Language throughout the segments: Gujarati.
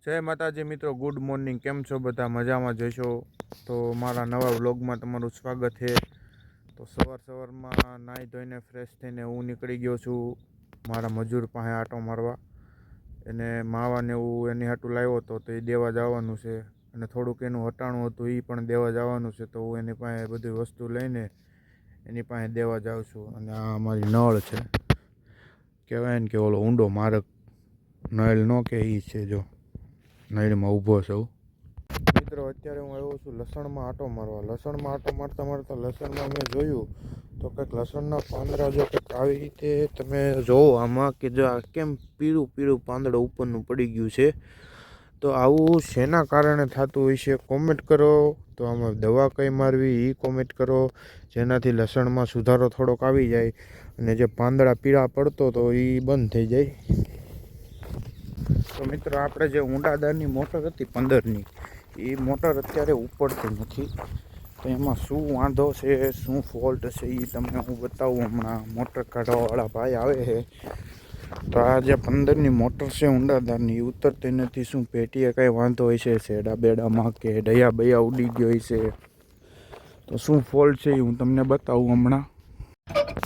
જય માતાજી મિત્રો, ગુડ મોર્નિંગ. કેમ છો બધા? મજામાં જશો તો મારા નવા વ્લોગમાં તમારું સ્વાગત છે. તો સવારમાં નાહી ધોઈને ફ્રેશ થઈને હું નીકળી ગયો છું મારા મજૂર પાસે આંટો મારવા. એને માવાને એવું એની હાટું લાવ્યો હતો તો એ દેવા જવાનું છે, અને થોડુંક એનું હટાણું હતું એ પણ દેવા જવાનું છે. તો હું એની પાસે બધી વસ્તુ લઈને એની પાસે દેવા જાઉં છું. અને આ અમારી નળ છે, કહેવાય ને કે ઓલો ઊંડો મારક નળ ન કે એ છે. જો નળીમાં ઊભો છું મિત્રો. અત્યારે હું આવ્યો છું લસણમાં આંટો મારવા. લસણમાં આંટો મારતા મારતા લસણમાં મેં જોયું તો કંઈક લસણના પાંદડા જો કંઈક આવી રીતે તમે જોવો આમાં કે જો આ કેમ પીળું પીળું પાંદડું ઉપરનું પડી ગયું છે. તો આવું શેના કારણે થતું હોય છે કોમેન્ટ કરો. તો આમાં દવા કઈ મારવી એ કોમેન્ટ કરો, જેનાથી લસણમાં સુધારો થોડોક આવી જાય અને જે પાંદડા પીળા પડતો તો એ બંધ થઈ જાય. તો મિત્રો આપણે જે ઊંડાદારની મોટર હતી 15ની, એ મોટર અત્યારે ઉપડતી નથી. તો એમાં શું વાંધો છે, શું ફોલ્ટ છે એ તમને હું બતાવું. હમણાં મોટર કાઢવાવાળા ભાઈ આવે છે. તો આ જે 15ની મોટર છે ઊંડાદારની, એ ઉતરતી નથી. શું પેટીએ કાંઈ વાંધો હોય છે, શેડા બેડામાં કે ડયા બયા ઉડી ગયો હોય છે, તો શું ફોલ્ટ છે એ હું તમને બતાવું હમણાં.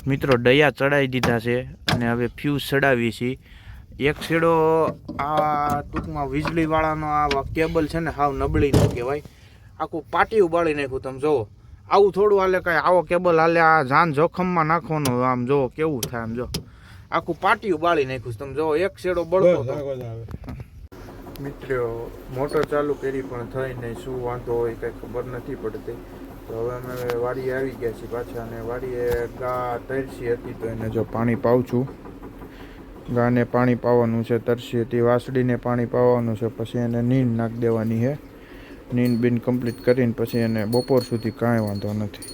મિત્રો ડયા ચડાવી દીધા છે અને હવે ફ્યુઝ ચડાવી છે. એક છેડો આ ટૂંકમાં વીજળીવાળાનો આ કેબલ છે ને હાવ નબળી ન કહેવાય, આખું પાટી ઉબાડી નાખ્યું. તમે જુઓ આવું થોડું હાલે, કાંઈ આવો કેબલ હાલે? આ જાન જોખમમાં નાખવાનું. આમ જુઓ કેવું થાય, આમ જો આખું પાટી ઉબાડી નાખ્યું. તમે જુઓ એક છેડો બળતો મિત્રો. મોટર ચાલુ કરી પણ થઈ નહીં, શું વાંધો હોય કંઈ ખબર નથી પડતી. તો હવે અમે વાડીએ આવી ગયા છીએ પાછા, અને વાડીએ ગા તરસી હતી તો એને જો પાણી પાઉં છું. ગાને પાણી પાવાનું છે, તરસી હતી, વાસળીને પાણી પાવાનું છે. પછી એને નીંદ નાખી દેવાની છે. નીંદ બીન કમ્પ્લીટ કરીને પછી એને બપોર સુધી કાંઈ વાંધો નથી.